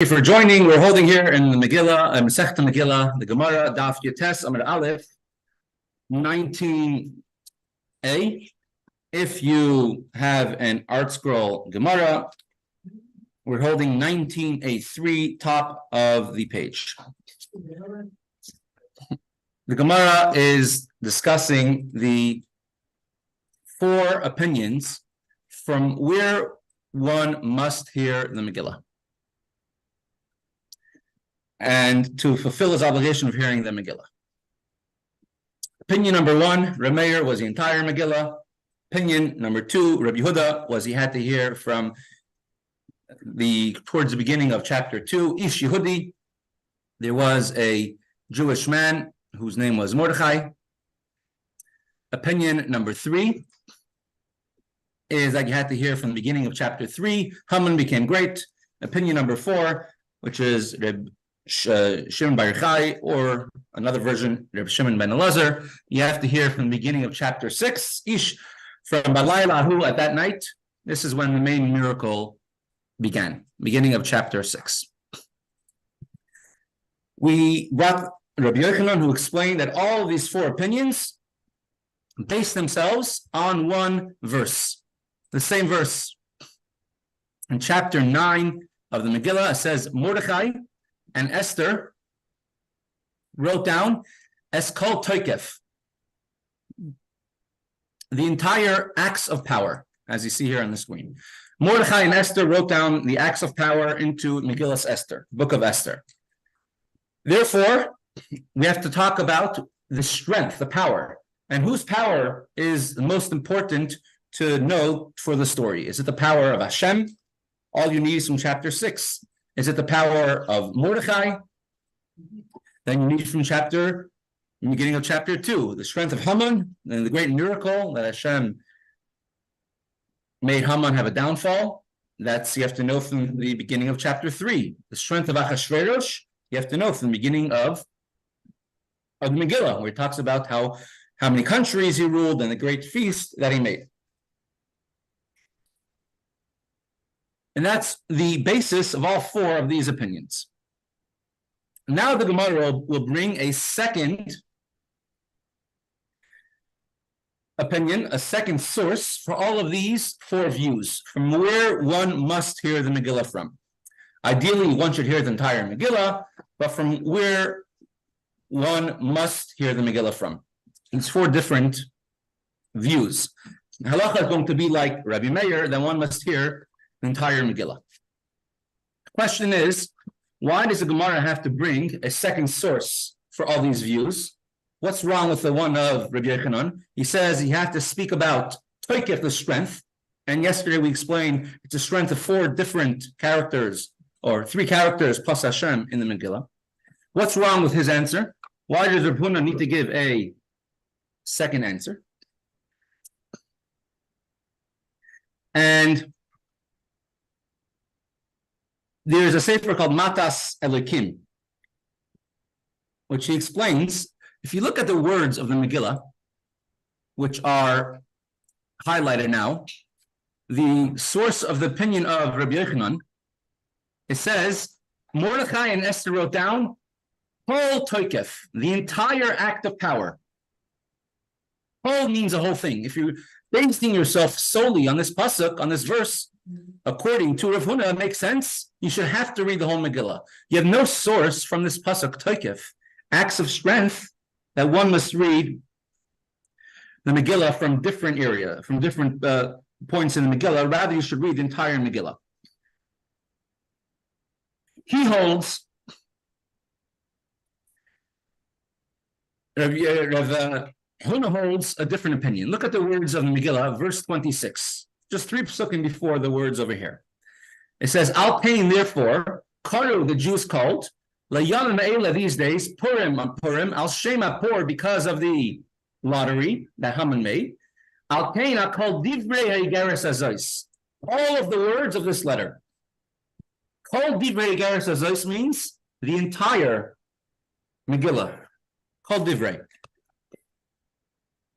Thank you for joining. We're holding here in the Megillah, Masechta Megillah, the Gemara, Daf Yates Amud Aleph, 19a. If you have an art scroll Gemara, we're holding 19a3, top of the page. The Gemara is discussing the four opinions from where one must hear the Megillah, and to fulfill his obligation of hearing the Megillah. Opinion number one, Reb Meir, was the entire Megillah. Opinion number two, Reb Yehuda, was he had to hear from towards the beginning of chapter 2. Ish Yehudi, there was a Jewish man whose name was Mordechai. Opinion number three is that you had to hear from the beginning of chapter 3. Haman became great. Opinion number four, which is Reb Shimon Bar Yochai, or another version, Reb Shimon ben Elazar, you have to hear from the beginning of chapter 6. Ish, from Balaylahu, at that night. This is when the main miracle began, beginning of chapter 6. We brought Rabbi Yochanan, who explained that all of these four opinions base themselves on one verse, the same verse. In chapter 9 of the Megillah, it says, Mordechai and Esther wrote down Es Kol Toikef, the entire acts of power, as you see here on the screen. Mordechai and Esther wrote down the acts of power into Megillas Esther, Book of Esther. Therefore, we have to talk about the strength, the power, and whose power is the most important to know for the story. Is it the power of Hashem? All you need is from chapter 6. Is it the power of Mordechai? Then you need from the beginning of chapter 2, the strength of Haman and the great miracle that Hashem made Haman have a downfall. That's, you have to know from the beginning of chapter 3. The strength of Achashverosh, you have to know from the beginning of the Megillah, where it talks about how many countries he ruled and the great feast that he made. And that's the basis of all four of these opinions. Now the Gemara will bring a second opinion, a second source for all of these four views, from where one must hear the Megillah from. Ideally, one should hear the entire Megillah, but from where one must hear the Megillah from. It's four different views. Halacha is going to be like Rabbi Meir, then one must hear the entire Megillah. The question is, why does the Gemara have to bring a second source for all these views? What's wrong with the one of Rabbi Yochanan? He says you have to speak about Toikef, the strength, and yesterday we explained it's a strength of four different characters, or three characters plus Hashem in the Megillah. What's wrong with his answer? Why does Rabbi Huna need to give a second answer? And there's a sefer called Matas Elokim, which he explains. If you look at the words of the Megillah, which are highlighted now, the source of the opinion of Rabbi Yochanan, it says, Mordechai and Esther wrote down, Kol Toikef, the entire act of power. Kol means a whole thing. If you're basing yourself solely on this pasuk, on this verse, according to Rav Huna, it makes sense. You should have to read the whole Megillah. You have no source from this pasuk, Toikef, acts of strength, that one must read the Megillah from different area, from different points in the Megillah. Rather, you should read the entire Megillah. He holds, Rav Huna holds a different opinion. Look at the words of the Megillah, verse 26. Just 3 psukim before the words over here. It says, Al Pain, therefore, Karu, the Jews called, Layanim Me'ela, these days, Purim on Purim, Al Shema Pur, because of the lottery that Haman made. Al Pain, I called Divrei Ha'Igeres Azois. All of the words of this letter. Called Divrei Ha'Igeres Azois means the entire Megillah. Called Divrei.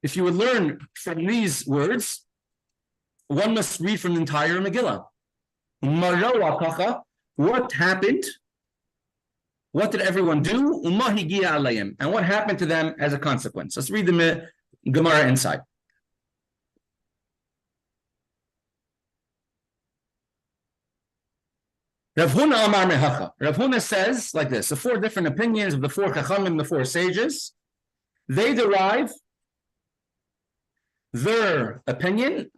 If you would learn from these words, one must read from the entire Megillah. what happened? What did everyone do? And what happened to them as a consequence? Let's read the Gemara inside. Rav Huna Amar Mehacha. Rav Huna says like this: the four different opinions of the four Chachamim, the four sages, they derive their opinions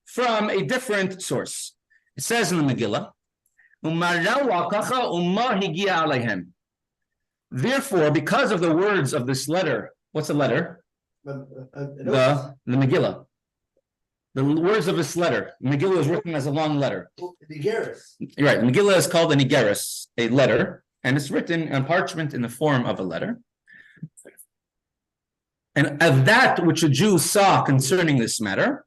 from a different source. It says in the Megillah, therefore, because of the words of this letter, what's the letter? The Megillah. The words of this letter. Megillah is written as a long letter. Nigeris. Right. Megillah is called a Nigeris, a letter, and it's written on parchment in the form of a letter. And of that which the Jews saw concerning this matter,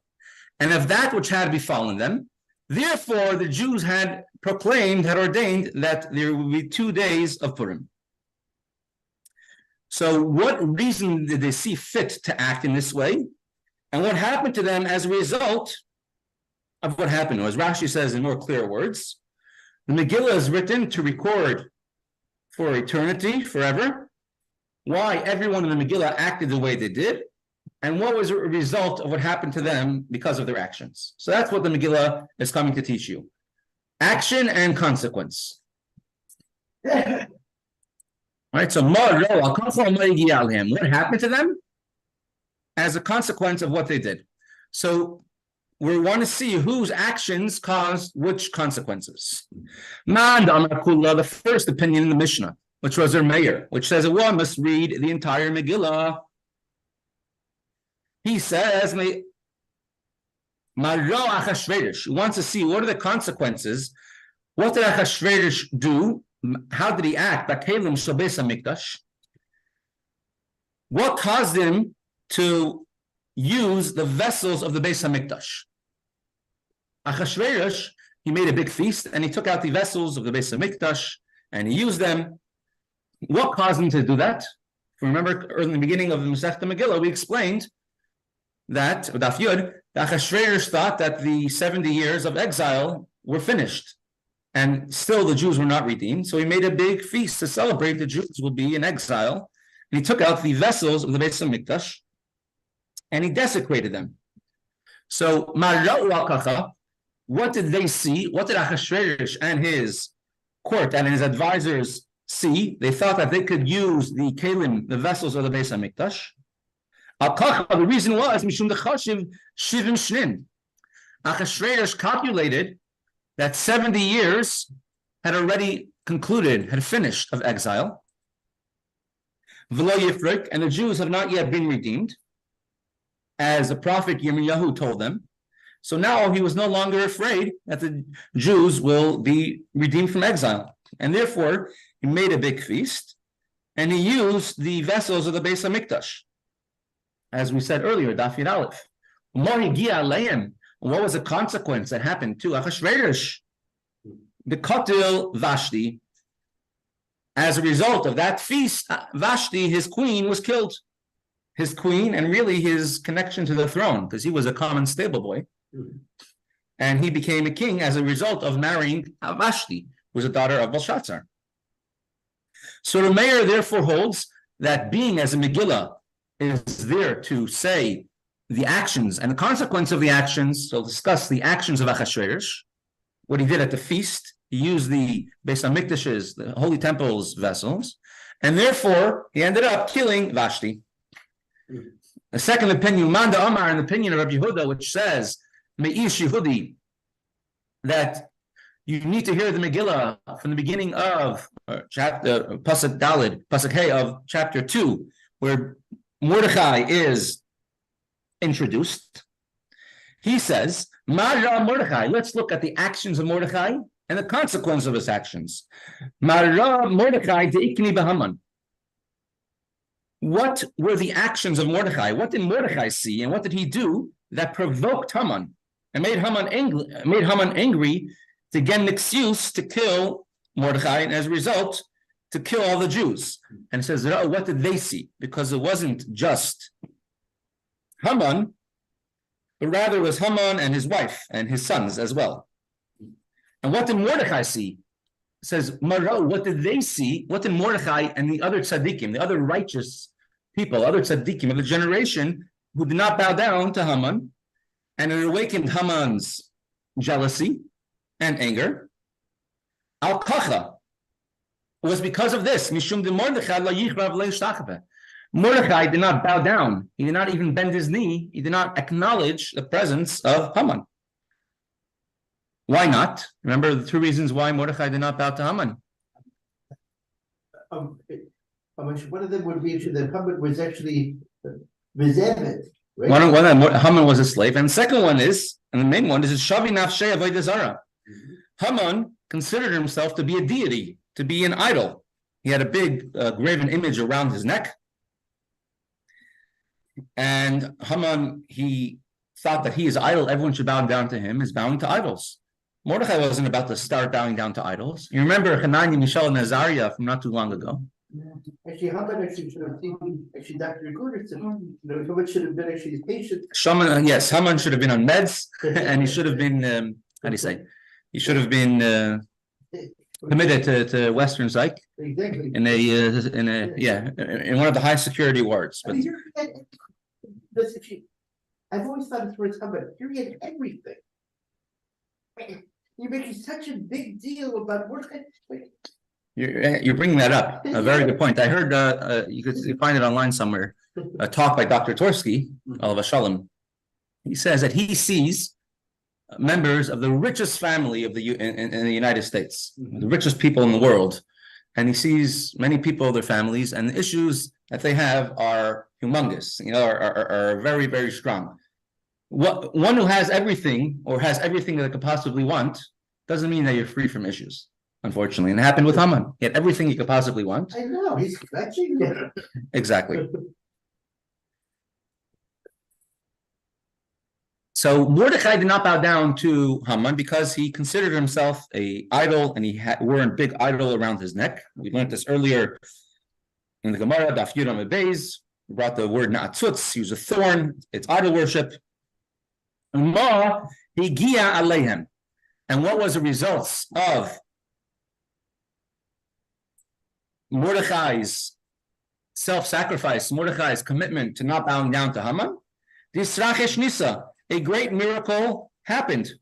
and of that which had befallen them, therefore the Jews had proclaimed, had ordained that there would be 2 days of Purim. So what reason did they see fit to act in this way? And what happened to them as a result of what happened? Or as Rashi says in more clear words, the Megillah is written to record for eternity, forever, why everyone in the Megillah acted the way they did, and what was a result of what happened to them because of their actions. So that's what the Megillah is coming to teach you. Action and consequence. Right? So what happened to them as a consequence of what they did. So we want to see whose actions caused which consequences. The first opinion in the Mishnah, which was their mayor, which says one must read the entire Megillah. He says, he wants to see what are the consequences. What did Achashverosh do? How did he act? What caused him to use the vessels of the Beis HaMikdash? Achashverosh, he made a big feast and he took out the vessels of the Beis HaMikdash and he used them. What caused him to do that? If you remember, early in the beginning of the Masechta Megillah, we explained that Daf Yud, Achashverosh thought that the 70 years of exile were finished, and still the Jews were not redeemed. So he made a big feast to celebrate the Jews will be in exile. And he took out the vessels of the Beis HaMikdash, and he desecrated them. So, what did they see? What did Achashverosh and his court and his advisors see? They thought that they could use the kelim, the vessels of the Beis HaMikdash. The reason was Achashverosh calculated that 70 years had already concluded, had finished of exile. And the Jews have not yet been redeemed, as the prophet Yirmiyahu told them. So now he was no longer afraid that the Jews will be redeemed from exile. And therefore, he made a big feast, and he used the vessels of the Beis HaMikdash. As we said earlier, Daf Yud Aleph. What was the consequence that happened to Achashverosh? The Kollel Vashti. As a result of that feast, Vashti, his queen, was killed. His queen, and really his connection to the throne, because he was a common stable boy. And he became a king as a result of marrying Vashti, who was a daughter of Belshazzar. So the mayor therefore holds that being as a Megillah is there to say the actions and the consequence of the actions. So discuss the actions of Achashverosh, what he did at the feast. He used the Beis HaMikdash's, the Holy Temple's vessels, and therefore he ended up killing Vashti. The second opinion, Manda Amar, an opinion of Rabbi Yehuda, which says, Me'ish Yehudi, that you need to hear the Megillah from the beginning of chapter Pasuk Daled, Pasuk Hey of chapter 2, where Mordechai is introduced. He says, Mara Mordechai, let's look at the actions of Mordechai and the consequence of his actions. Mara Mordechai de'ikni b'Haman. What were the actions of Mordechai? What did Mordechai see, and what did he do that provoked Haman and made Haman angry to get an excuse to kill Mordechai, and as a result, to kill all the Jews? And it says, oh, what did they see? Because it wasn't just Haman, but rather it was Haman and his wife and his sons as well. And what did Mordechai see? It says, Maro, what did they see? What did Mordechai and the other tzaddikim, the other righteous people, other tzaddikim of the generation who did not bow down to Haman, and it awakened Haman's jealousy and anger? Al Kacha was because of this. Mishum de Mordechai la yichrav le'ishtachave. Mordechai did not bow down. He did not even bend his knee. He did not acknowledge the presence of Haman. Why not? Remember the two reasons why Mordechai did not bow to Haman. One of them would be that Haman was actually resentment. Right? One of them, Haman was a slave, and the second one is, and the main one is Shavi Nafshei Avodah Zarah. Haman considered himself to be a deity, to be an idol. He had a big graven image around his neck, and Haman, he thought that he is idol. Everyone should bow down to him. Is bowing to idols. Mordechai wasn't about to start bowing down to idols. You remember Hanani, Mishael, and Azariah from not too long ago. Actually, Haman should have been Dr. Gurderson. Haman should have been actually his patient. Yes, Haman should have been on meds, and he should have been, how do you say? He should have been committed to Western Psych. Exactly. In one of the high security wards. But I've always thought it's worth Haman. Here he had everything. You're making such a big deal about work. You're bringing that up. A very good point. I heard you could find it online somewhere. A talk by Dr. Torsky, Alav Shalom. He says that he sees members of the richest family of in the United States, the richest people in the world, and he sees many people of their families, and the issues that they have are humongous. Are very, very strong. One who has everything or has everything that they could possibly want doesn't mean that you're free from issues, unfortunately. And it happened with Haman. He had everything he could possibly want. I know, he's scratching it. Exactly. So Mordechai did not bow down to Haman because he considered himself an idol, and he wore a big idol around his neck. We learned this earlier in the Gemara, Daf Yudam Beis. We brought the word na'atzutz, use a thorn. It's idol worship. Ma higia aleihem. And what was the results of Mordechai's self-sacrifice, Mordechai's commitment to not bowing down to Haman? Disrachesh nisa, a great miracle happened.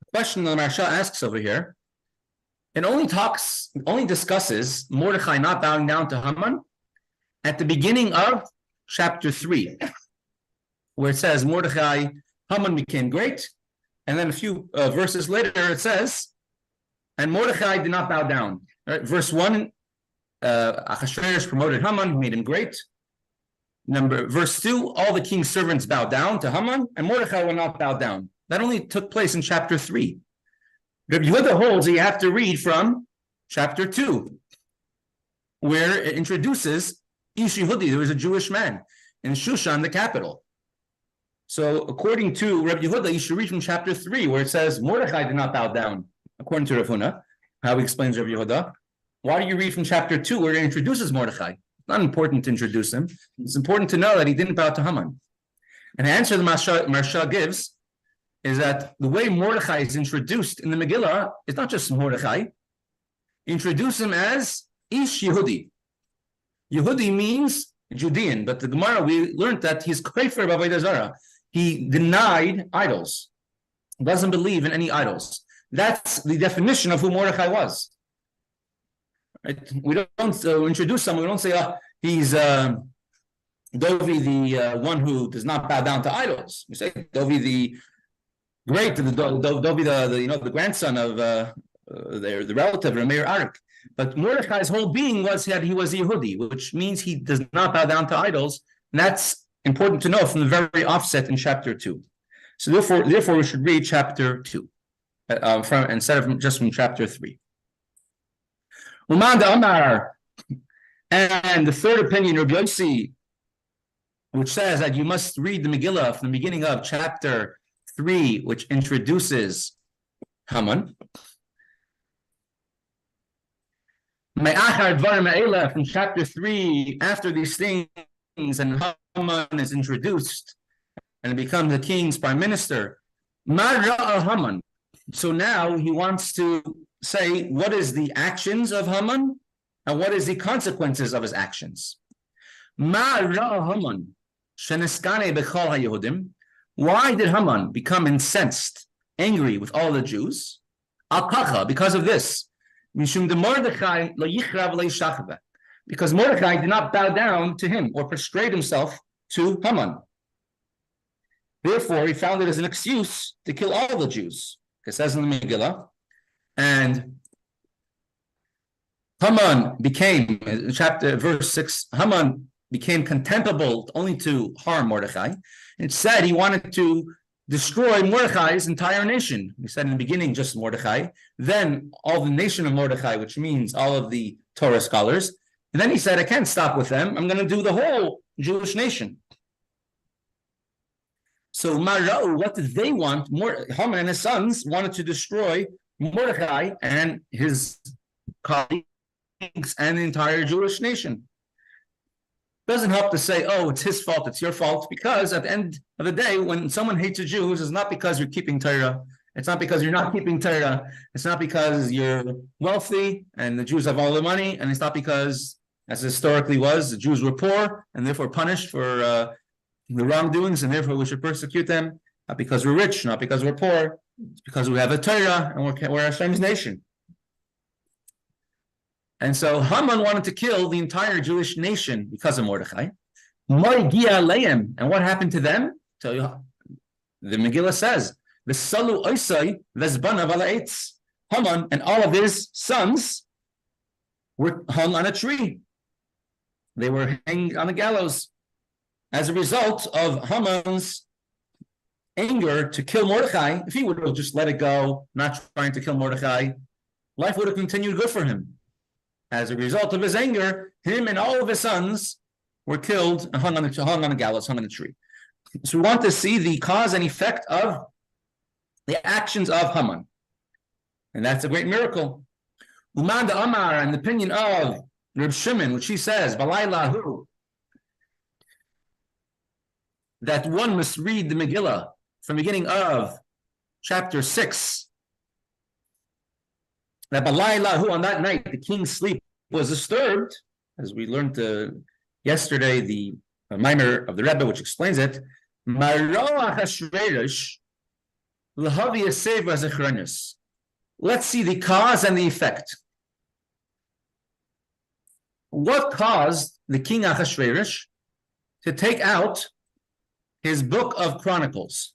The question that Marsha asks over here, it only discusses Mordechai not bowing down to Haman at the beginning of chapter 3. Where it says Haman became great, and then a few verses later it says, and Mordechai did not bow down. Right? Verse 1, Achashverosh promoted Haman, made him great. Verse 2, all the king's servants bowed down to Haman, and Mordechai will not bow down. That only took place in chapter 3. Rabbi Yehuda holds that you have to read from chapter 2, where it introduces Ish Yehudi. There was a Jewish man in Shushan, the capital. So according to Rabbi Yehuda, you should read from chapter 3, where it says Mordechai did not bow down, according to Rav Huna, how he explains Rabbi Yehuda. Why do you read from chapter 2, where it introduces Mordechai? It's not important to introduce him. It's important to know that he didn't bow to Haman. And the answer the Marsha gives is that the way Mordechai is introduced in the Megillah is not just Mordechai. Introduce him as Ish Yehudi. Yehudi means Judean, but the Gemara, we learned that he's Kaifer b'Avodah Zarah. He denied idols. He doesn't believe in any idols. That's the definition of who Mordechai was. Right? We don't introduce someone. We don't say, he's Dovi, the one who does not bow down to idols. We say Dovi the great, Dovi the grandson of the relative Rameir Arik. But Mordechai's whole being was that he was a Yehudi, which means he does not bow down to idols. And that's important to know from the very offset in chapter 2. So therefore we should read chapter 2 instead of just from chapter 3. Uman Amar, and the third opinion of Yossi, which says that you must read the Megillah from the beginning of chapter 3, which introduces Haman. From chapter 3, after these things, and Haman is introduced and becomes the king's prime minister, Ma ra'a Haman. So now he wants to say what is the actions of Haman and what is the consequences of his actions. Ma ra'a Haman sheniskane bechol haYehudim. Why did Haman become incensed, angry with all the Jews? Al kacha, because of this. Mishum de Mordechai lo yichrav leishachve. Because Mordechai did not bow down to him or prostrate himself to Haman. Therefore, he found it as an excuse to kill all the Jews. It says in the Megillah, and Haman became, verse 6, Haman became contemptible only to harm Mordechai. It said he wanted to destroy Mordechai's entire nation. He said in the beginning just Mordechai, then all the nation of Mordechai, which means all of the Torah scholars. And then he said, I can't stop with them. I'm going to do the whole Jewish nation. So Mara'u, what did they want? Haman and his sons wanted to destroy Mordechai and his colleagues and the entire Jewish nation. Doesn't help to say, oh, it's his fault, it's your fault, because at the end of the day, when someone hates the Jews, it's not because you're keeping Torah. It's not because you're not keeping Torah. It's not because you're wealthy and the Jews have all the money, and it's not because, as historically was, the Jews were poor and therefore punished for the wrongdoings, and therefore we should persecute them, not because we're rich, not because we're poor. It's because we have a Torah and we're Hashem's nation. And so Haman wanted to kill the entire Jewish nation because of Mordechai. And what happened to them? Tell you, the Megillah says, the Salu Oisai Vesbana Valaetz. Haman and all of his sons were hung on a tree. They were hanged on the gallows. As a result of Haman's anger to kill Mordechai, if he would have just let it go, not trying to kill Mordechai, life would have continued good for him. As a result of his anger, him and all of his sons were killed and hung on the gallows, hung on a tree. So we want to see the cause and effect of the actions of Haman. And that's a great miracle. Uman da Amar, and the opinion of Reb Shimon, which he says, Balaylahu, that one must read the Megillah from the beginning of chapter 6. That Balaylahu, on that night, the king's sleep was disturbed, as we learned yesterday, the Maimer of the Rebbe, which explains it. Let's see the cause and the effect. What caused the king Achashverosh to take out his book of Chronicles?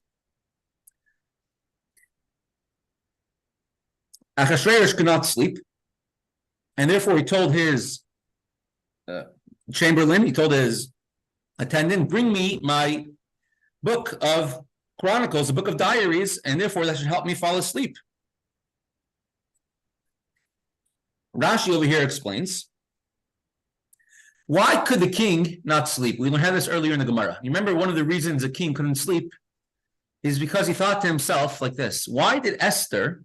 Achashverosh could not sleep, and therefore he told his chamberlain, he told his attendant, bring me my book of Chronicles, the book of diaries, and therefore that should help me fall asleep. Rashi over here explains, why could the king not sleep? We had this earlier in the Gemara. You remember one of the reasons the king couldn't sleep is because he thought to himself like this, why did Esther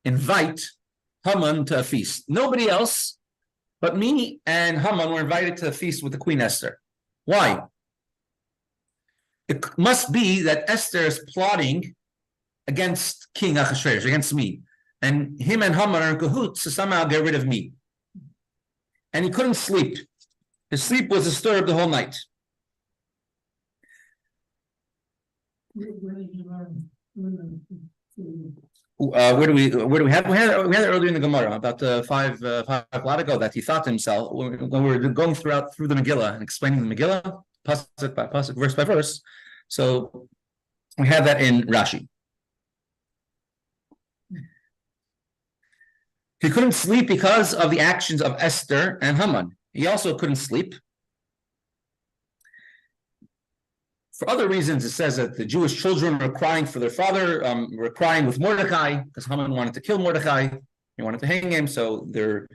invite Haman to a feast? Nobody else but me and Haman were invited to a feast with the Queen Esther. Why? It must be that Esther is plotting against King Achashverosh, against me. And him and Haman are in cahoots to somehow get rid of me. And he couldn't sleep. His sleep was disturbed the whole night. Where do we have? We had it earlier in the Gemara about 5 lot ago that he thought to himself when we were going through the Megillah and explaining the Megillah pasuk by pasuk, verse by verse. So we have that in Rashi. He couldn't sleep because of the actions of Esther and Haman. He also couldn't sleep for other reasons. It says that the Jewish children were crying for their father, were crying with Mordechai, because Haman wanted to kill Mordechai. He wanted to hang him, so they're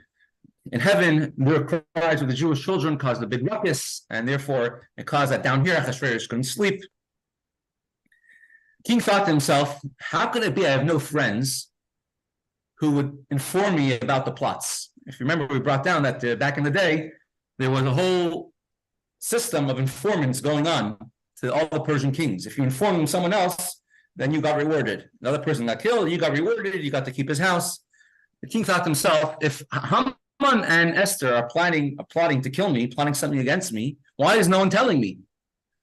in heaven, their cries with the Jewish children caused a big ruckus, and therefore it caused that down here, Achashverosh couldn't sleep. King thought to himself, how could it be I have no friends who would inform me about the plots? If you remember, we brought down that back in the day, there was a whole system of informants going on to all the Persian kings. If you inform someone else, then you got rewarded. Another person got killed, you got rewarded, you got to keep his house. The king thought to himself, if Haman and Esther are plotting to kill me, plotting something against me, why is no one telling me?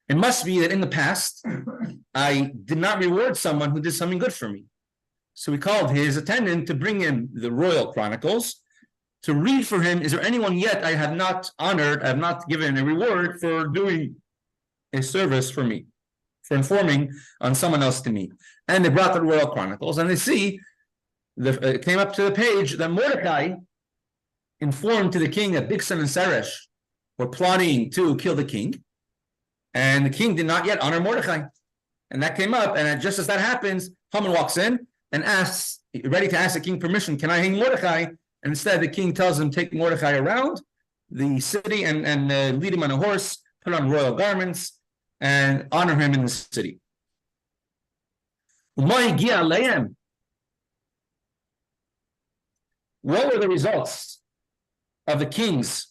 It must be that in the past, I did not reward someone who did something good for me. So he called his attendant to bring him the royal chronicles, to read for him, is there anyone yet I have not honored, I have not given a reward for doing a service for me, for informing on someone else to me? And they brought the royal chronicles, and they see, it came up to the page that Mordecai informed to the king that Bigsan and Seresh were plotting to kill the king, and the king did not yet honor Mordecai. And that came up, and just as that happens, Haman walks in and asks, ready to ask the king permission, can I hang Mordecai? And instead, the king tells him, take Mordecai around the city and lead him on a horse, put on royal garments, and honor him in the city. What were the results of the king's,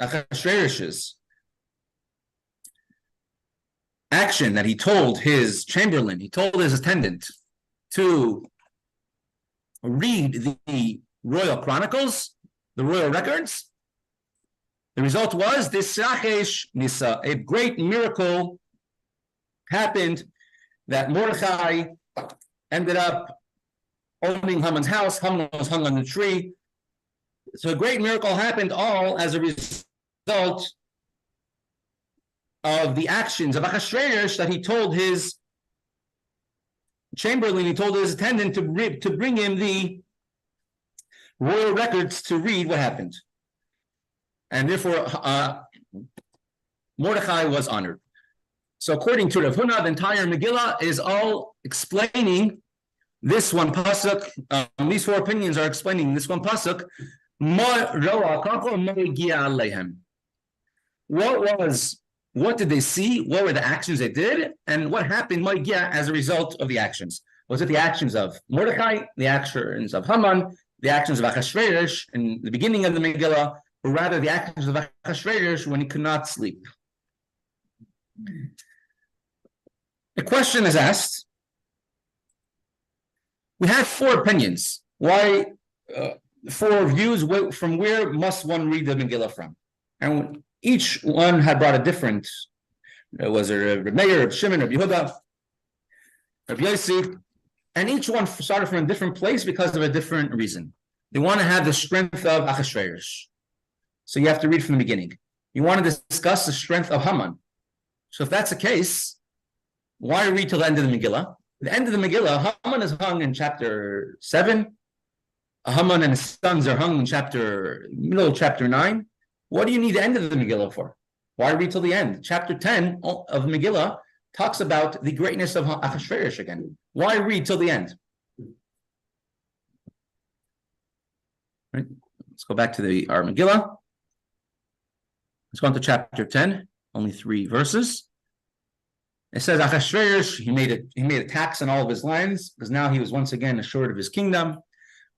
Achashverosh's, action that he told his chamberlain, he told his attendant to read the royal chronicles, the royal records? The result was this Sachesh Nisa, a great miracle happened, that Mordecai ended up owning Haman's house. Haman was hung on the tree. So a great miracle happened, all as a result of the actions of Achashverosh, that he told his chamberlain, he told his attendant to bring him the royal records to read what happened. And therefore, Mordecai was honored. So according to Rav Huna, the entire Megillah is all explaining this one pasuk. These four opinions are explaining this one pasuk. What did they see? What were the actions they did? And what happened as a result of the actions? Was it the actions of Mordecai, the actions of Haman, the actions of Achashverosh in the beginning of the Megillah, or rather the actions of Achashverosh when he could not sleep? The question is asked. We have four opinions. Why four views? From where must one read the Megillah from? And each one had brought a different. Was it Reb Meir, Reb Shimon, Reb Yehuda, Reb Yossi, and each one started from a different place because of a different reason. They want to have the strength of Achashverosh. So you have to read from the beginning. You want to discuss the strength of Haman. So if that's the case, why read till the end of the Megillah? At the end of the Megillah, Haman is hung in chapter 7. Haman and his sons are hung in middle of chapter 9. What do you need the end of the Megillah for? Why read till the end? Chapter 10 of Megillah talks about the greatness of Achashverosh again. Why read till the end? Right. Let's go back to our Megillah. Let's go on to chapter 10, only 3 verses. It says Achashverosh, he made a tax on all of his lands, because now he was once again assured of his kingdom.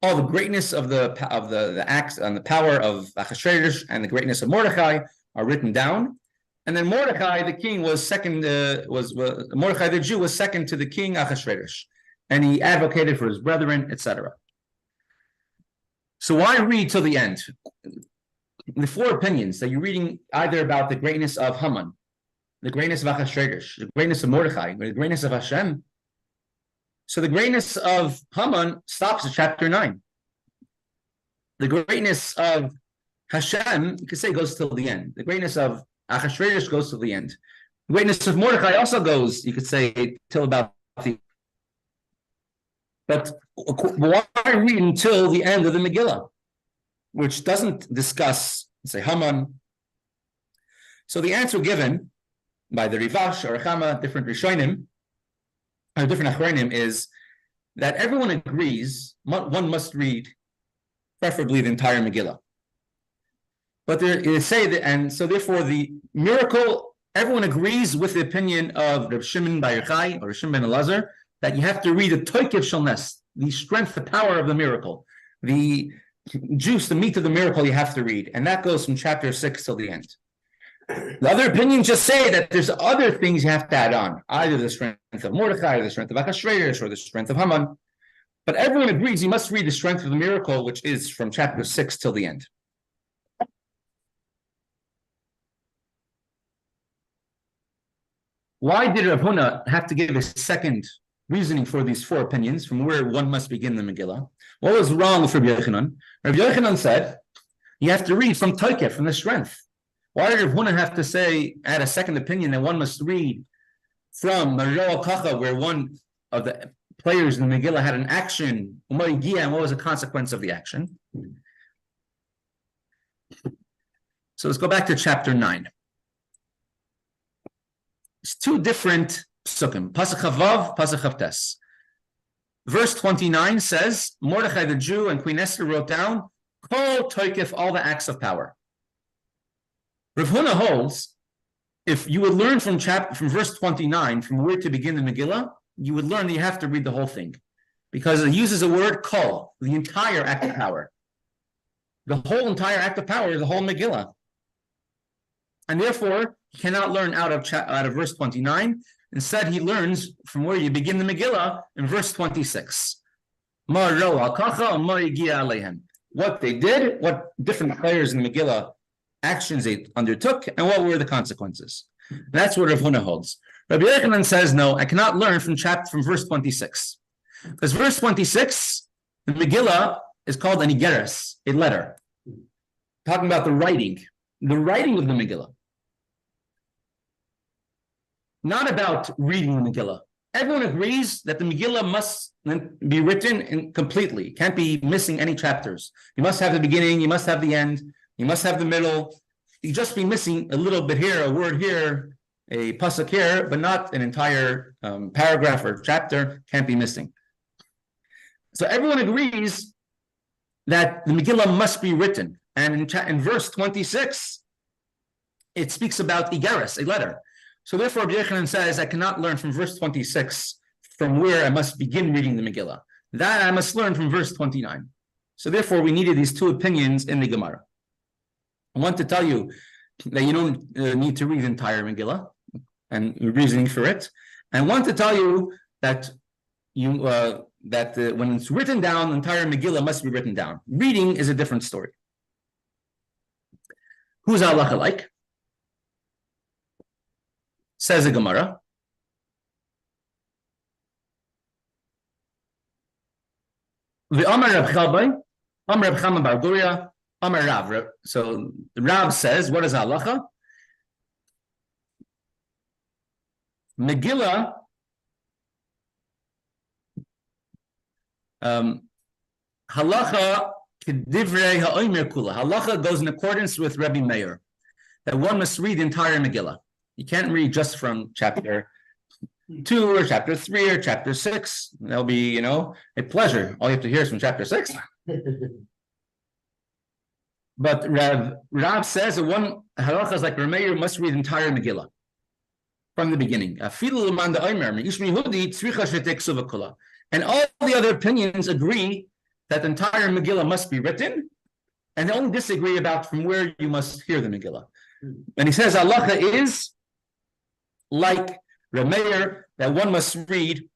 All the greatness of the acts and the power of Achashverosh and the greatness of Mordecai are written down. And then Mordecai, the king, was second. Mordecai the Jew was second to the king Achashverosh, and he advocated for his brethren, etc. So why read till the end? The four opinions that you're reading either about the greatness of Haman, the greatness of Achashverosh, the greatness of Mordecai, the greatness of Hashem. So the greatness of Haman stops at chapter 9. The greatness of Hashem, you could say, goes till the end. The greatness of Achashverosh goes till the end. The greatness of Mordecai also goes, you could say, till about the. But why read until the end of the Megillah, which doesn't discuss, say, Haman? So the answer given by the Rivash or Chama, different Rishonim, or different Achronim, is that everyone agrees one must read preferably the entire Megillah. But they say that, and so therefore the miracle, everyone agrees with the opinion of Reb Shimon Bar Yochai or Reb Shimon ben Elazar, that you have to read the Toikev Shalnes, the strength, the power of the miracle, the juice, the meat of the miracle you have to read. And that goes from chapter 6 till the end. The other opinions just say that there's other things you have to add on, either the strength of Mordechai, or the strength of Achashverosh, or the strength of Haman. But everyone agrees you must read the strength of the miracle, which is from chapter 6 till the end. Why did Rav Huna have to give a second reasoning for these four opinions from where one must begin the Megillah? What was wrong with Rabbi Yochanan? Rabbi Yochanan said, you have to read from Toikef, from the strength. Why did Rav Huna have to say, add a second opinion that one must read from Marjoa Kacha, where one of the players in the Megillah had an action, and what was the consequence of the action? So let's go back to chapter 9. It's two different psukim, Pasuk Chavav, Pasuk Chavtes. Verse 29 says, Mordechai the Jew and Queen Esther wrote down, Kol Toikef, all the acts of power. Rav Huna holds, if you would learn from verse 29, from where to begin the Megillah, you would learn that you have to read the whole thing. Because it uses the word kol, the entire act of power. The whole entire act of power is the whole Megillah. And therefore, he cannot learn out of verse 29. Instead, he learns from where you begin the Megillah in verse 26. What they did, what different players in the Megillah actions they undertook, and what were the consequences. That's what Rav Huna holds. Rabbi Yochanan says, no, I cannot learn from verse 26. Because verse 26, the Megillah is called an igeres, a letter. Talking about the writing of the Megillah. Not about reading the Megillah. Everyone agrees that the Megillah must be written completely. Can't be missing any chapters. You must have the beginning, you must have the end, you must have the middle. You just be missing a little bit here, a word here, a pasuk here, but not an entire paragraph or chapter. Can't be missing. So everyone agrees that the Megillah must be written. And in verse 26, it speaks about igeres, a letter. So therefore, Rabbi Yochanan says, I cannot learn from verse 26 from where I must begin reading the Megillah. That I must learn from verse 29. So therefore, we needed these two opinions in the Gemara. I want to tell you that you don't need to read the entire Megillah and reasoning for it. And I want to tell you that when it's written down, the entire Megillah must be written down. Reading is a different story. Who's halacha like? Says the Gemara. The Amar Reb Chalbai, Amar Reb Chama Bar Guria, Amar Rav. So Rav says, what is halacha? Megillah, halacha kedivrei ha'omer kula. Halacha goes in accordance with Rabbi Meir, that one must read the entire Megillah. You can't read just from chapter 2 or chapter 3 or chapter 6. That'll be, a pleasure. All you have to hear is from chapter 6. But Rav says that one halacha is like Rameir must read the entire Megillah from the beginning. And all the other opinions agree that the entire Megillah must be written, and they only disagree about from where you must hear the Megillah. And he says halacha is like Rameir, that one must read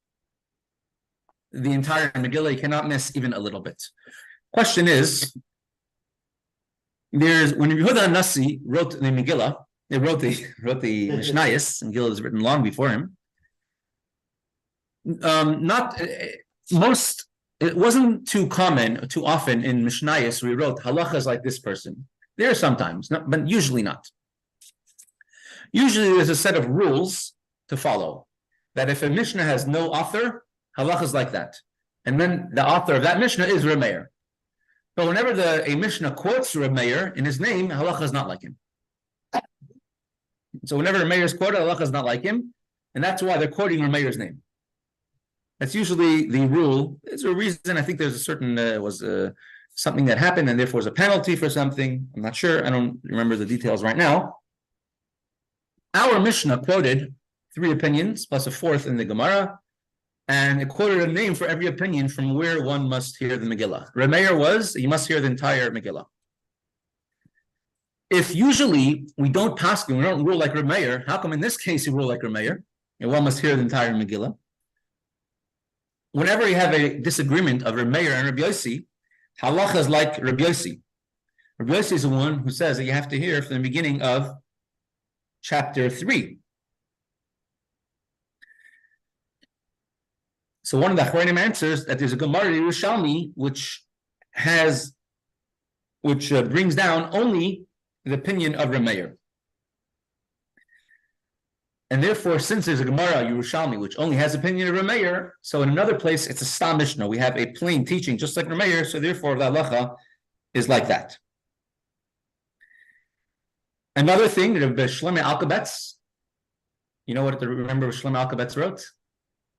the entire Megillah. You cannot miss even a little bit. Question is, when Yehuda Nasi wrote the Megillah, they wrote the Mishnayos, and Megillah was written long before him. It wasn't too often in Mishnayos we wrote halachas like this person. There are sometimes, but usually not. Usually there's a set of rules to follow. That if a Mishnah has no author, halachas like that. And then the author of that Mishnah is Rameir. But whenever a Mishnah quotes Rameir in his name, halacha is not like him. So whenever Rameir is quoted, halacha is not like him. And that's why they're quoting Rameir's name. That's usually the rule. There's a reason. I think there's a certain, something that happened and therefore was a penalty for something. I'm not sure. I don't remember the details right now. Our Mishnah quoted 3 opinions plus a 4th in the Gemara, and it quoted a name for every opinion from where one must hear the Megillah. Rameir was, you must hear the entire Megillah. if usually we don't paskin, we don't rule like Reb Meir, how come in this case you rule like Reb Meir? And one must hear the entire Megillah. Whenever you have a disagreement of Reb Meir and Reb Yossi, halacha is like Reb Yossi. Reb Yossi is the one who says that you have to hear from the beginning of chapter 3. So one of the Achronim answers that there's a Gemara Yerushalmi which brings down only the opinion of Reb Meir. And therefore, since there's a Gemara Yerushalmi which only has opinion of Reb Meir, so in another place it's a Stam Mishnah. We have a plain teaching just like Reb Meir, so therefore the halacha is like that. Another thing, Reb Shlomo Alkabetz, you know what? Remember Shlomo Alkabetz wrote?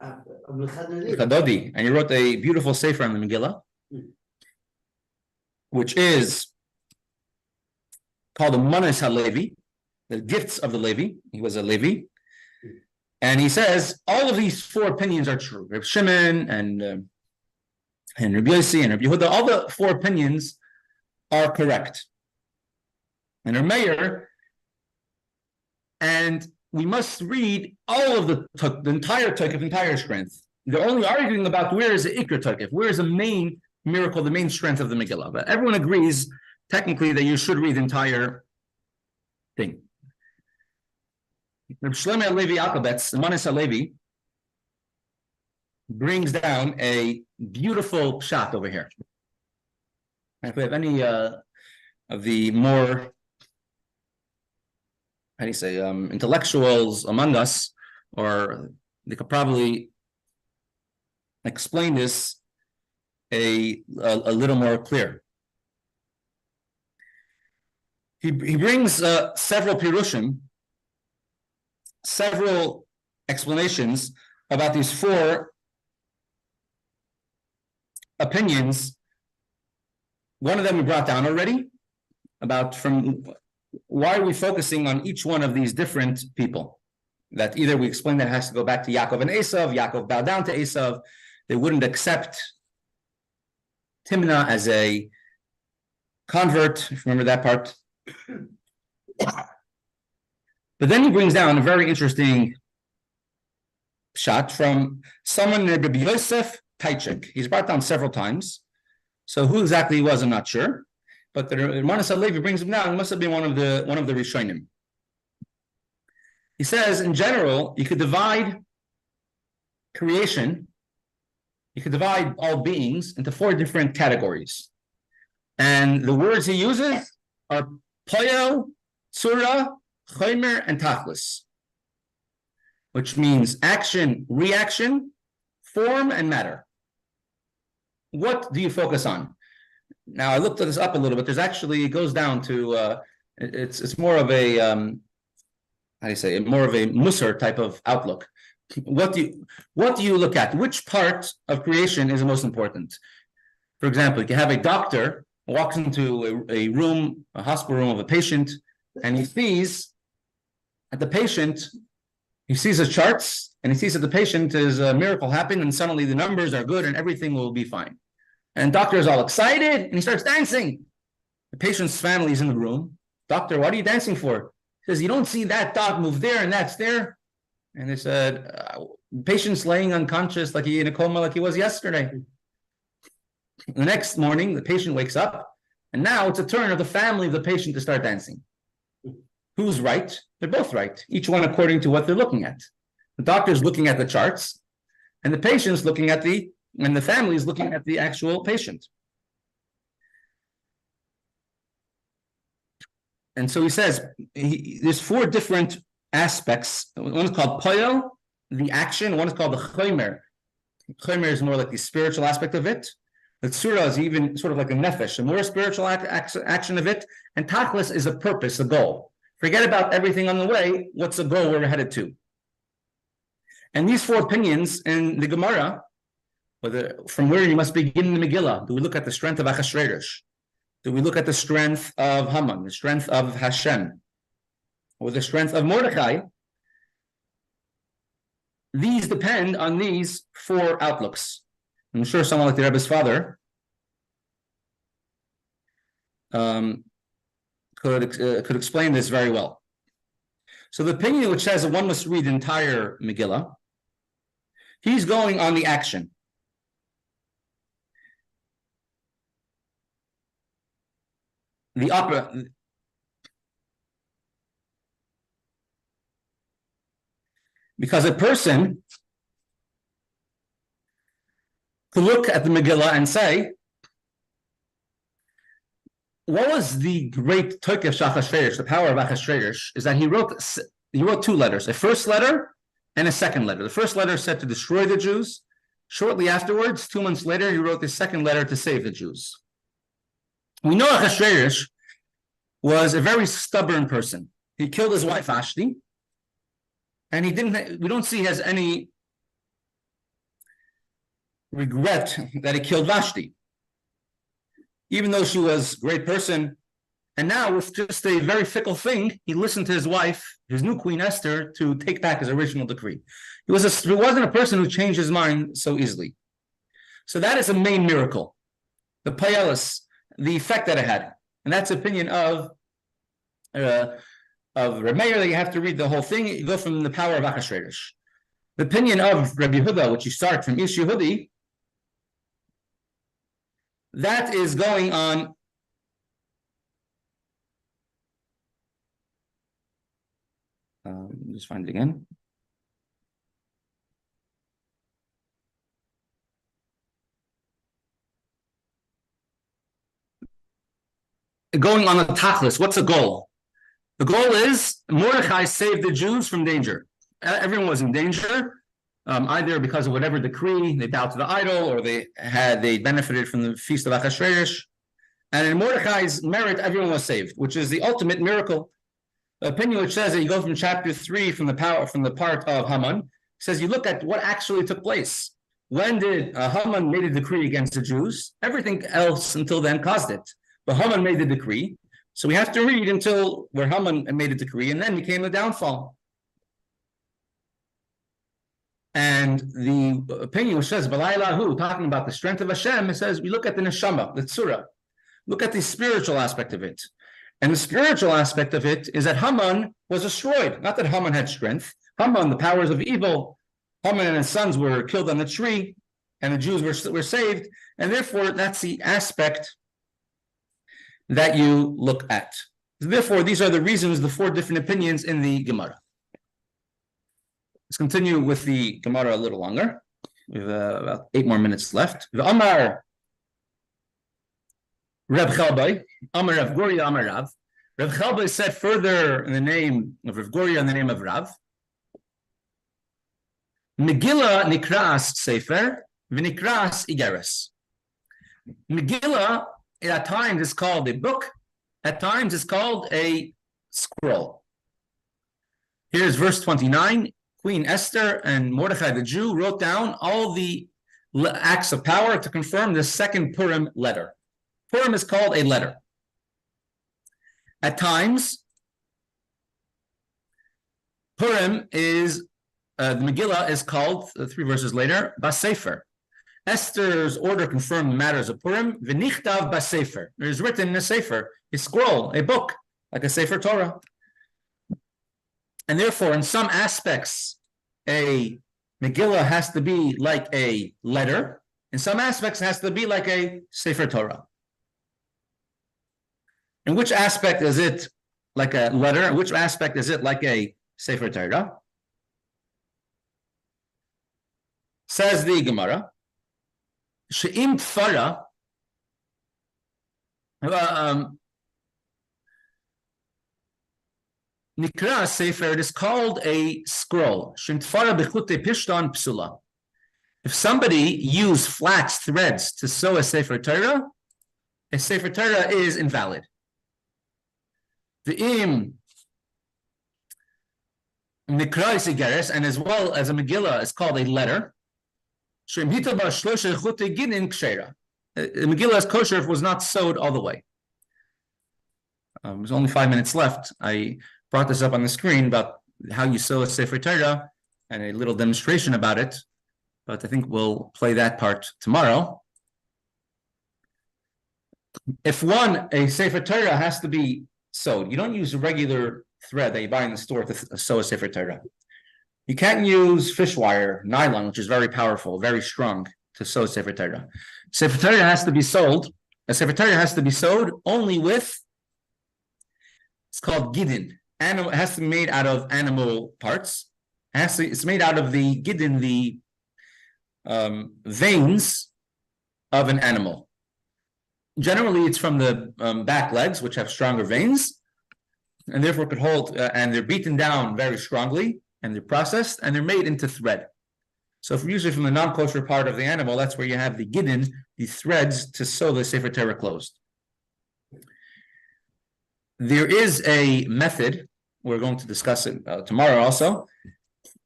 Chadodi, and he wrote a beautiful sefer on the Megillah, which is called the Manas HaLevi, the gifts of the Levi. He was a Levi. And he says all of these 4 opinions are true. Reb Shimon and Reb Yossi and Reb Yehuda, all the 4 opinions are correct. And Reb Meir, and we must read all of the entire Tokef, entire strength. They're only arguing about where is the Ikr Tokef, where is the main miracle, the main strength of the Megillah. But everyone agrees technically that you should read the entire thing. Reb Shlomo Alevi Alkabetz, the Manas HaLevi, brings down a beautiful pshat over here. And if we have any of the more, how do you say, intellectuals among us, or they could probably explain this a little more clear. He brings several pirushim, several explanations about these 4 opinions. One of them we brought down already, about from why are we focusing on each one of these different people? That either we explain that it has to go back to Yaakov and Esav, Yaakov bowed down to Esav, they wouldn't accept Timnah as a convert, if you remember that part. But then he brings down a very interesting shot from someone named Rabbi Yosef Taichik. He's brought down several times. So who exactly he was, I'm not sure. But the Manas HaLevi brings him down. It must have been one of the Rishonim. He says, in general, you could divide creation, you could divide all beings into 4 different categories. And the words he uses are Poyel, Tzura, Chomer, and Tachlis, which means action, reaction, form, and matter. What do you focus on? Now, I looked this up a little bit. There's actually, it goes down to, it's more of a, how do you say, more of a Musar type of outlook. What do you look at? Which part of creation is the most important? For example, you can have a doctor walks into a room, a hospital room of a patient, and he sees at the patient, he sees the charts, and he sees that the patient is a miracle happening, and suddenly the numbers are good and everything will be fine. And doctor is all excited, and he starts dancing. The patient's family is in the room. Doctor, what are you dancing for? He says, you don't see that dot move there and that's there? And they said, patient's laying unconscious like he in a coma like he was yesterday. The next morning, the patient wakes up, and now it's a turn of the family of the patient to start dancing. Who's right? They're both right, each one according to what they're looking at. The doctor's looking at the charts, and the patient's looking at and the family is looking at the actual patient. And so he says, there's 4 different aspects. One is called Poyel, the action. One is called the Chomer. Chomer is more like the spiritual aspect of it. The Tzura is even sort of like a nefesh, a more spiritual action of it. And Tachlis is a purpose, a goal. Forget about everything on the way. What's the goal we're headed to? And these 4 opinions in the Gemara, from where you must begin in the Megillah, do we look at the strength of Achashverosh? Do we look at the strength of Haman, the strength of Hashem, or the strength of Mordechai? These depend on these 4 outlooks. I'm sure someone like the Rebbe's father could explain this very well. So the opinion which says that one must read the entire Megillah, he's going on the action. The upper, because a person could look at the Megillah and say, what was the great Tokef Shachashverish, the power of Achashverish, is that he wrote two letters, a first letter and a second letter. The first letter said to destroy the Jews. Shortly afterwards, 2 months later, he wrote the second letter to save the Jews. We know Achashverish was a very stubborn person. He killed his wife Vashti, and we don't see he has any regret that he killed Vashti, even though she was a great person. And now, with just a very fickle thing, he listened to his wife, his new queen Esther, to take back his original decree. He wasn't a person who changed his mind so easily. So that is a main miracle, the payalis, the effect that it had. And that's the opinion of Reb Meir, that you have to read the whole thing. You go from the power of Achashverosh. The opinion of Rabbi Yehuda, which you start from Ish Yehudi, that is going on. Just find it again. Going on the tachlis, what's the goal? The goal is Mordechai saved the Jews from danger. Everyone was in danger, either because of whatever decree, they bowed to the idol, or they benefited from the feast of Achashverosh. And in Mordechai's merit, everyone was saved, which is the ultimate miracle. The opinion which says that you go from chapter 3 from the part of Haman, says you look at what actually took place. When did Haman made a decree against the Jews? Everything else until then caused it. But Haman made the decree. So we have to read until where Haman made a decree, and then came the downfall. And the opinion which says, Balaylahu, talking about the strength of Hashem, it says, we look at the neshama, the tzura. Look at the spiritual aspect of it. And the spiritual aspect of it is that Haman was destroyed. Not that Haman had strength. Haman, the powers of evil, Haman and his sons were killed on the tree, and the Jews were saved. And therefore, that's the aspect that you look at. Therefore, these are the reasons, the 4 different opinions in the Gemara. Let's continue with the Gemara a little longer. We have about 8 more minutes left. The Amar Reb Chalbai, Amar Rav Goria, Amar Rav. Reb Chalbai said further in the name of Rav Goria, in the name of Rav, Megillah nikras sefer, v'nikras igeres. Megillah, at times, is called a book. At times, it's called a scroll. Here's verse 29. Queen Esther and Mordechai the Jew wrote down all the acts of power to confirm the second Purim letter. Purim is called a letter. At times, Purim is, the Megillah is called, 3 verses later, Basefer. Esther's order confirmed the matters of Purim. V'nichtav basefer. It is written in a sefer, a scroll, a book, like a sefer Torah. And therefore, in some aspects, a Megillah has to be like a letter. In some aspects, it has to be like a sefer Torah. In which aspect is it like a letter? In which aspect is it like a sefer Torah? Says the Gemara, She'im Tfara, Nikra Sefer, it is called a scroll. She'im Tfara b'chute pishtan psula. If somebody used flax threads to sew a sefer Torah is invalid. The im Nikra Igeres, and as well as a Megillah, is called a letter. The Megillah is kosher if it was not sewed all the way. There's only 5 minutes left. I brought this up on the screen about how you sew a Sefer Torah and a little demonstration about it, but I think we'll play that part tomorrow. If a Sefer Torah has to be sewed. You don't use a regular thread that you buy in the store to sew a Sefer Torah. You can't use fish wire, nylon, which is very powerful, very strong, to sew Sefer Torah. Sefer Torah has to be sold. A Sefer Torah has to be sewed only with, it's called gidin. It has to be made out of animal parts. It's made out of the gidin, the veins of an animal. Generally, it's from the back legs, which have stronger veins, and therefore could hold, and they're beaten down very strongly, and they're processed, and they're made into thread. So if usually from the non-kosher part of the animal, that's where you have the gidin, the threads to sew the Sefer Torah closed. There is a method, we're going to discuss it tomorrow also,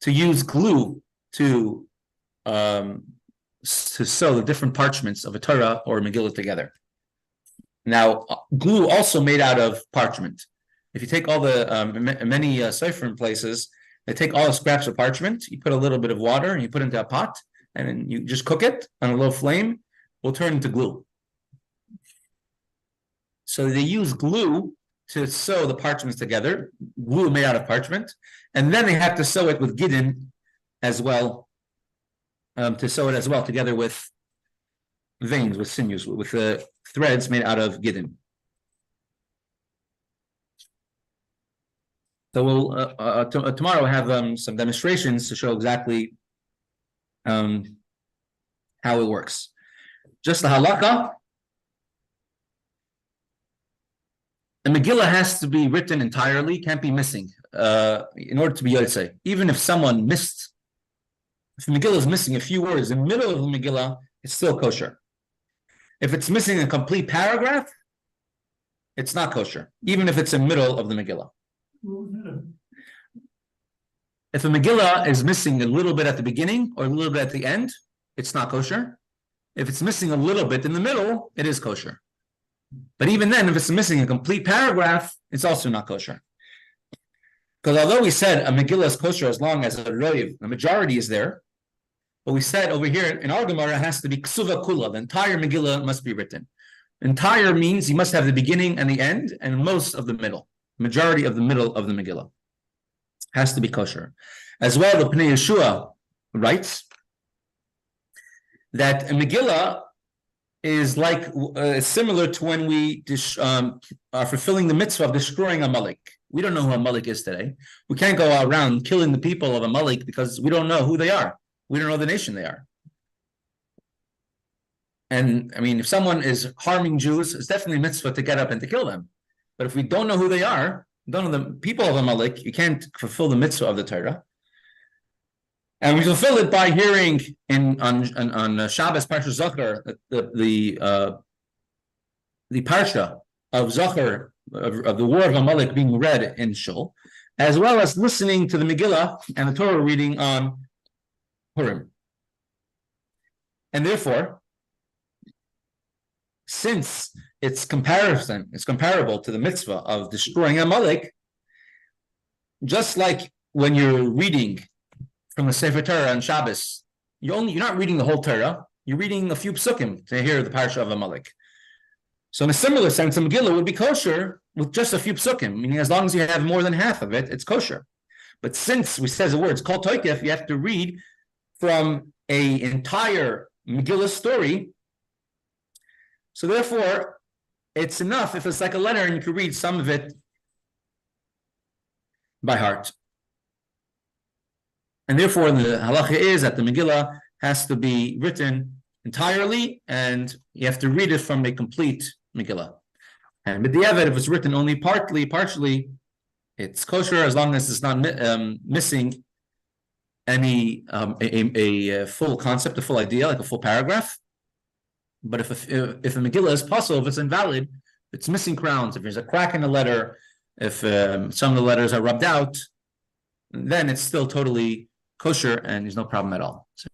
to use glue to sew the different parchments of a Torah or a Megillah together. Now, glue also made out of parchment. If you take all the many Sefer places, they take all the scraps of parchment, you put a little bit of water, and you put it into a pot, and then you just cook it on a low flame, will turn into glue. So they use glue to sew the parchments together, glue made out of parchment, and then they have to sew it with gidin as well, to sew it as well together with veins, with sinews, with the threads made out of gidin. So we'll tomorrow have some demonstrations to show exactly how it works. Just the halakha. The Megillah has to be written entirely, can't be missing, in order to be yotzei. Even if someone missed, if the Megillah is missing a few words in the middle of the Megillah, it's still kosher. If it's missing a complete paragraph, it's not kosher, even if it's in the middle of the Megillah. If a Megillah is missing a little bit at the beginning or a little bit at the end, it's not kosher. If it's missing a little bit in the middle, it is kosher. But even then, if it's missing a complete paragraph, it's also not kosher. Because although we said a Megillah is kosher as long as a roiv, the majority is there, but we said over here in our Gemara, it has to be ksuva kula, the entire Megillah must be written. Entire means you must have the beginning and the end and most of the middle. Majority of the middle of the Megillah has to be kosher. As well, the Pnei Yeshua writes that a Megillah is like similar to when we are fulfilling the mitzvah of destroying Amalek. We don't know who Amalek is today. We can't go around killing the people of Amalek because we don't know who they are. We don't know the nation they are. And I mean, if someone is harming Jews, it's definitely a mitzvah to get up and to kill them. But if we don't know who they are, don't know the people of Amalek, you can't fulfill the mitzvah of the Torah. And we fulfill it by hearing on Shabbos Parsha Zachar the Parsha of Zachar of the war of Amalek being read in Shul, as well as listening to the Megillah and the Torah reading on Purim. And therefore, since it's comparable to the mitzvah of destroying Amalek, just like when you're reading from the Sefer Torah on Shabbos, you're not reading the whole Torah, you're reading a few psukim to hear the Parsha of Amalek. So in a similar sense, the Megillah would be kosher with just a few psukim, meaning as long as you have more than half of it, it's kosher. But since we says the words kol toikef, you have to read from an entire Megillah story. So therefore, it's enough if it's like a letter and you can read some of it by heart. And therefore, the halacha is that the Megillah has to be written entirely, and you have to read it from a complete Megillah. And b'diavad, if it's written only partially, it's kosher as long as it's not missing any a full concept, a full idea, like a full paragraph. But if a Megillah is possible, if it's invalid, if it's missing crowns, if there's a crack in the letter, if some of the letters are rubbed out, then it's still totally kosher and there's no problem at all. So,